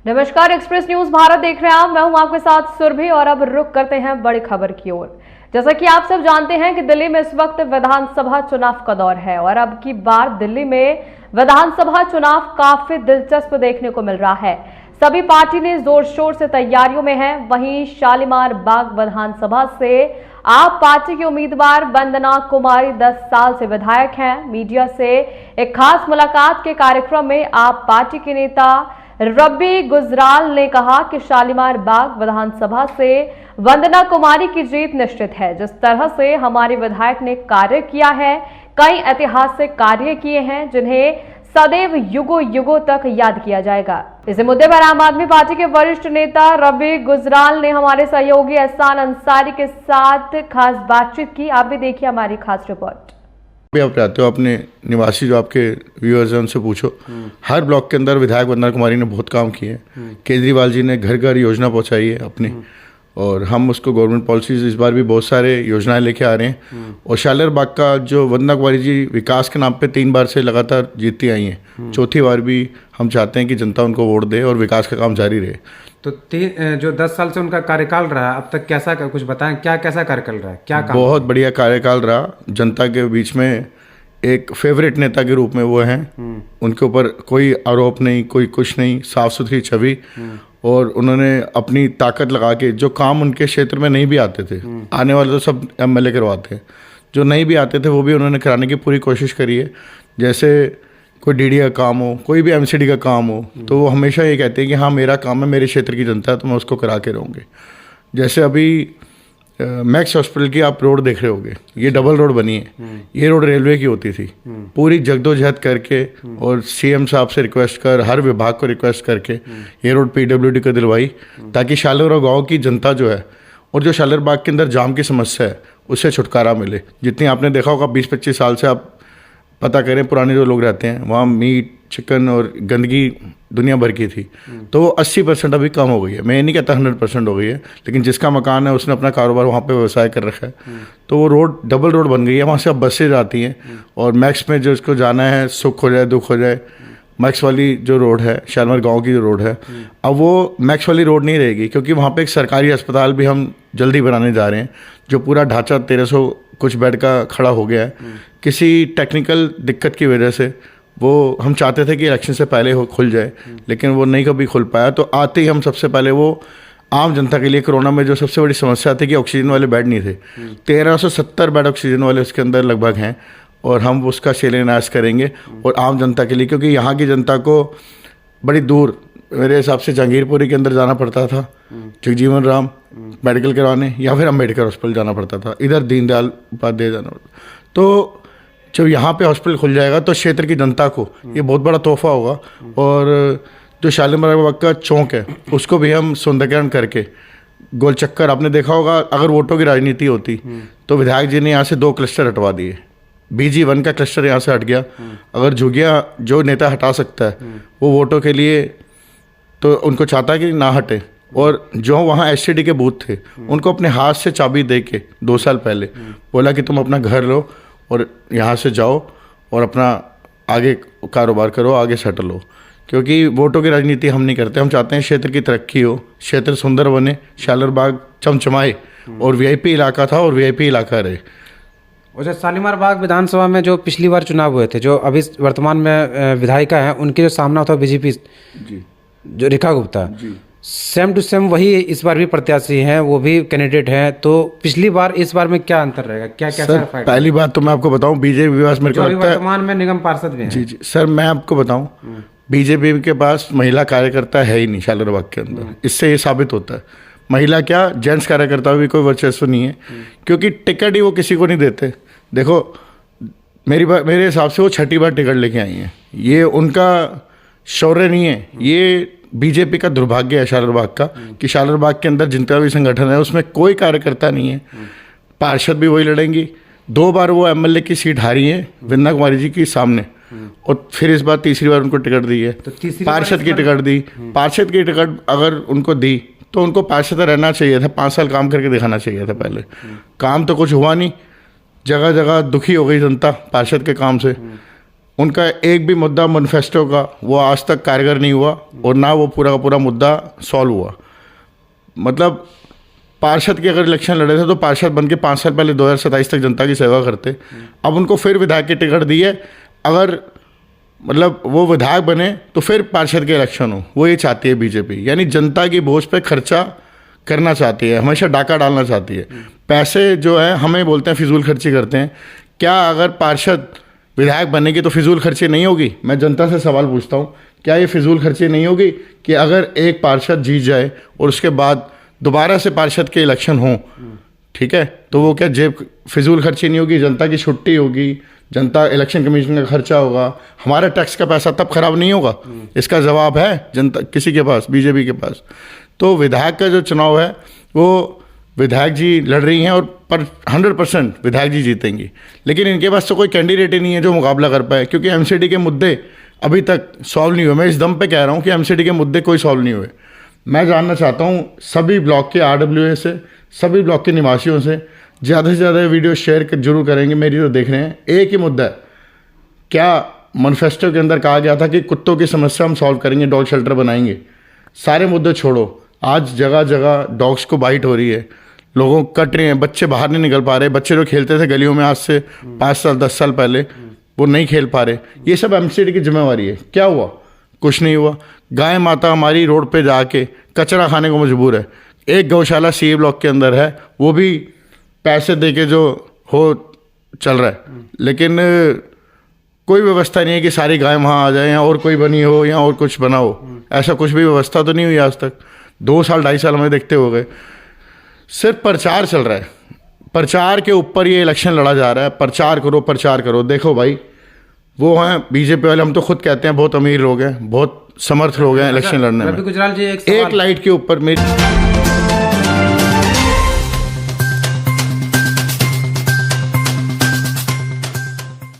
नमस्कार, express news Bharat देख रहे हैं आप। मैं हूं आपके साथ सुरभि और अब रुक करते हैं बड़ी खबर की ओर। जैसा कि आप सब जानते हैं कि दिल्ली में इस वक्त विधानसभा चुनाव का दौर है और अब की बार दिल्ली में विधानसभा चुनाव काफी दिलचस्प देखने को मिल रहा है। सभी पार्टी ने जोर शोर से तैयारियों में है। वहीं शालीमार बाग विधानसभा से आप पार्टी की उम्मीदवार वंदना कुमारी 10 साल से विधायक हैं। मीडिया से एक खास मुलाकात के कार्यक्रम में आप पार्टी के नेता रब्बी गुजराल ने कहा कि शालीमार बाग विधानसभा से वंदना कुमारी की जीत निश्चित है। जिस तरह से हमारे विधायक ने कार्य किया है, कई ऐतिहासिक कार्य किए हैं जिन्हें सदैव युगों युगों तक याद किया जाएगा। इसी मुद्दे पर आम आदमी पार्टी के वरिष्ठ नेता रब्बी गुजराल ने हमारे सहयोगी एहसान अंसारी के साथ खास बातचीत की। आप भी देखिए हमारी खास रिपोर्ट। भी आप रहते हो अपने निवासी जो आपके व्यूअर्स हैं उनसे पूछो। हर ब्लॉक के अंदर विधायक वंदना कुमारी ने बहुत काम किए हैं। केजरीवाल जी ने घर घर योजना पहुंचाई है अपनी, और हम उसको गवर्नमेंट पॉलिसीज इस बार भी बहुत सारे योजनाएं लेके आ रहे हैं। और शालीमार बाग का जो वंदना कुमारी जी विकास के नाम पे 3 बार से लगातार जीतती आई हैं, चौथी बार भी हम चाहते हैं कि जनता उनको वोट दे और विकास का काम जारी रहे। तो जो 10 साल से उनका कार्यकाल रहा, अब तक कैसा कुछ बताएं, क्या कैसा कार्यकाल रहा है, क्या काम? बहुत बढ़िया कार्यकाल रहा। जनता के बीच में एक फेवरेट नेता के रूप में वो हैं। उनके ऊपर कोई आरोप नहीं, कोई कुछ नहीं, साफ सुथरी छवि। और उन्होंने अपनी ताकत लगा के जो काम उनके क्षेत्र में नहीं भी आते थे, आने वाले तो सब एमएलए करवाते हैं, जो नहीं भी आते थे वो भी उन्होंने कराने की पूरी कोशिश करी है। जैसे कोई डीडी का काम हो, कोई भी एमसीडी का काम हो, तो वो हमेशा ये कहते हैं कि हाँ मेरा काम है, मेरे क्षेत्र की जनता है, तो मैं उसको करा के रहूँगी। जैसे अभी मैक्स हॉस्पिटल की आप रोड देख रहे होगे, ये डबल रोड बनी है। ये रोड रेलवे की होती थी। पूरी जगदोजहद करके और सीएम साहब से रिक्वेस्ट कर, हर विभाग को रिक्वेस्ट करके ये रोड पीडब्ल्यूडी को दिलवाई, ताकि शालीमार गांव की जनता जो है और जो शालीमार बाग के अंदर जाम की समस्या है उससे छुटकारा मिले। जितनी आपने देखा होगा 20-25 साल से आप पता करें, पुराने जो लोग रहते हैं वहाँ मीट चिकन और गंदगी दुनिया भर की थी, तो वो 80% अभी कम हो गई है। मैं ये नहीं कहता 100% हो गई है, लेकिन जिसका मकान है उसने अपना कारोबार वहाँ पे व्यवसाय कर रखा है, तो वो रोड डबल रोड बन गई है। वहाँ से अब बसें जाती हैं और मैक्स में जो इसको जाना है, सुख हो जाए दुख हो जाए, मैक्स वाली जो रोड है, शालीमार गाँव की जो रोड है, अब वो मैक्स वाली रोड नहीं रहेगी, क्योंकि वहाँ पर एक सरकारी अस्पताल भी हम जल्दी बनाने जा रहे हैं, जो पूरा ढांचा 1300 कुछ बेड का खड़ा हो गया है। किसी टेक्निकल दिक्कत की वजह से वो हम चाहते थे कि इलेक्शन से पहले हो खुल जाए, लेकिन वो नहीं कभी खुल पाया। तो आते ही हम सबसे पहले वो आम जनता के लिए, कोरोना में जो सबसे बड़ी समस्या थी कि ऑक्सीजन वाले बेड नहीं थे, 1370 बेड ऑक्सीजन वाले उसके अंदर लगभग हैं, और हम उसका शिलान्यास करेंगे और आम जनता के लिए, क्योंकि यहाँ की जनता को बड़ी दूर, मेरे हिसाब से जहांगीरपुरी के अंदर जाना पड़ता था जगजीवन राम मेडिकल करवाने, या फिर अम्बेडकर हॉस्पिटल जाना पड़ता था, इधर दीनदयाल उपाध्याय जाना पड़ता। तो जब यहाँ पे हॉस्पिटल खुल जाएगा तो क्षेत्र की जनता को ये बहुत बड़ा तोहफा होगा। और जो शालीमार बाग का चौक है उसको भी हम सौंदर्यीकरण करके, गोल चक्कर आपने देखा होगा, अगर वोटों की राजनीति होती तो विधायक जी ने यहाँ से 2 क्लस्टर हटवा दिए। BG1 का क्लस्टर यहाँ से हट गया। अगर झुगिया जो नेता हटा सकता है वो वोटों के लिए, तो उनको चाहता है कि ना हटे। और जो वहाँ SCD के बूथ थे उनको अपने हाथ से चाबी दे के 2 साल पहले बोला कि तुम अपना घर लो और यहाँ से जाओ और अपना आगे कारोबार करो, आगे सेटल हो। क्योंकि वोटों की राजनीति हम नहीं करते, हम चाहते हैं क्षेत्र की तरक्की हो, क्षेत्र सुंदर बने, शालीमार बाग चमचमाए, और VIP इलाका था और VIP इलाका रहे। वैसे शालीमार बाग विधानसभा में जो पिछली बार चुनाव हुए थे, जो अभी वर्तमान में विधायिका है, उनके जो सामना होता है बीजेपी जी, जो Rekha Gupta ji, same to same वही इस बार भी प्रत्याशी हैं, वो भी कैंडिडेट हैं। तो पिछली बार इस बार में क्या अंतर रहेगा, क्या क्या सर? पहली बात तो मैं आपको बताऊं, बीजेपी के पास मेरे को लगता है वर्तमान में निगम पार्षद भी हैं। जी सर, मैं आपको बताऊं, बीजेपी के पास महिला कार्यकर्ता है ही नहीं शालीमार बाग के अंदर। इससे ये साबित होता है, महिला क्या जेंट्स कार्यकर्ता भी कोई वर्चस्व नहीं है, क्योंकि टिकट ही वो किसी को नहीं देते। देखो मेरे हिसाब से वो 6ठी बार टिकट लेके आई हैं। ये उनका शौर्य नहीं है, ये बीजेपी का दुर्भाग्य है शालीमार बाग का, कि शालीमार बाग के अंदर जितना भी संगठन है उसमें कोई कार्यकर्ता नहीं है। पार्षद भी वही लड़ेंगी। 2 बार वो एमएलए की सीट हारी है वंदना कुमारी जी के सामने, और फिर इस बार तीसरी बार उनको टिकट दी है। तो पार्षद की टिकट दी, पार्षद की टिकट अगर उनको दी तो उनको पार्षद रहना चाहिए था, 5 साल काम करके दिखाना चाहिए था पहले। काम तो कुछ हुआ नहीं, जगह जगह दुखी हो गई जनता पार्षद के काम से। उनका एक भी मुद्दा मैनिफेस्टो का वो आज तक कारगर नहीं हुआ और ना वो पूरा का पूरा मुद्दा सॉल्व हुआ। मतलब पार्षद के अगर इलेक्शन लड़े थे तो पार्षद बन के 5 साल पहले 2027 तक जनता की सेवा करते। अब उनको फिर विधायक की टिकट दी है, अगर मतलब वो विधायक बने तो फिर पार्षद के इलेक्शन हो, वो ये चाहती है बीजेपी। यानी जनता की बोझ पे खर्चा करना चाहती है, हमेशा डाका डालना चाहती है। पैसे जो है हमें बोलते हैं फिजूल खर्ची करते हैं, क्या अगर पार्षद विधायक बनेगी तो फिजूल खर्ची नहीं होगी? मैं जनता से सवाल पूछता हूँ, क्या ये फिजूल खर्ची नहीं होगी कि अगर एक पार्षद जीत जाए और उसके बाद दोबारा से पार्षद के इलेक्शन हो, ठीक है, तो वो क्या जेब फिजूल खर्ची नहीं होगी? जनता की छुट्टी होगी, जनता इलेक्शन कमीशन का खर्चा होगा, हमारा टैक्स का पैसा तब खराब नहीं होगा? इसका जवाब है जनता किसी के पास, बीजेपी के पास। तो विधायक का जो चुनाव है वो विधायक जी लड़ रही हैं और पर 100% विधायक जी जीतेंगी, लेकिन इनके पास तो कोई कैंडिडेट ही नहीं है जो मुकाबला कर पाए, क्योंकि एमसीडी के मुद्दे अभी तक सॉल्व नहीं हुए। मैं इस दम पे कह रहा हूँ कि एमसीडी के मुद्दे कोई सॉल्व नहीं हुए। मैं जानना चाहता हूँ सभी ब्लॉक के RWA से, सभी ब्लॉक के निवासियों से, ज़्यादा से ज़्यादा वीडियो शेयर जरूर करेंगे, मेरी जो देख रहे हैं। एक ही मुद्दा है, क्या मैनिफेस्टो के अंदर कहा गया था कि कुत्तों की समस्या हम सॉल्व करेंगे, डॉग शेल्टर बनाएंगे? सारे मुद्दे छोड़ो, आज जगह जगह डॉग्स को बाइट हो रही है, लोगों को कट रहे हैं, बच्चे बाहर नहीं निकल पा रहे, बच्चे जो खेलते थे गलियों में आज से 5 साल 10 साल पहले वो नहीं खेल पा रहे। ये सब एमसीडी की जिम्मेवारी है। क्या हुआ? कुछ नहीं हुआ। गाय माता हमारी रोड पे जाके कचरा खाने को मजबूर है। एक गौशाला CA ब्लॉक के अंदर है, वो भी पैसे दे के जो हो चल रहा है, लेकिन कोई व्यवस्था नहीं है कि सारी गाय वहाँ आ जाए या और कोई बनी हो या और कुछ बना हो। ऐसा कुछ भी व्यवस्था तो नहीं हुई आज तक। 2 साल 2.5 साल हमें देखते हो गए। सिर्फ प्रचार चल रहा है, प्रचार के ऊपर ये इलेक्शन लड़ा जा रहा है। प्रचार करो, प्रचार करो। देखो भाई, वो हैं बीजेपी वाले, हम तो खुद कहते हैं बहुत अमीर लोग हैं, बहुत समर्थ लोग हैं इलेक्शन लड़ने में। रवि गुजराल जी एक लाइट के ऊपर मेरी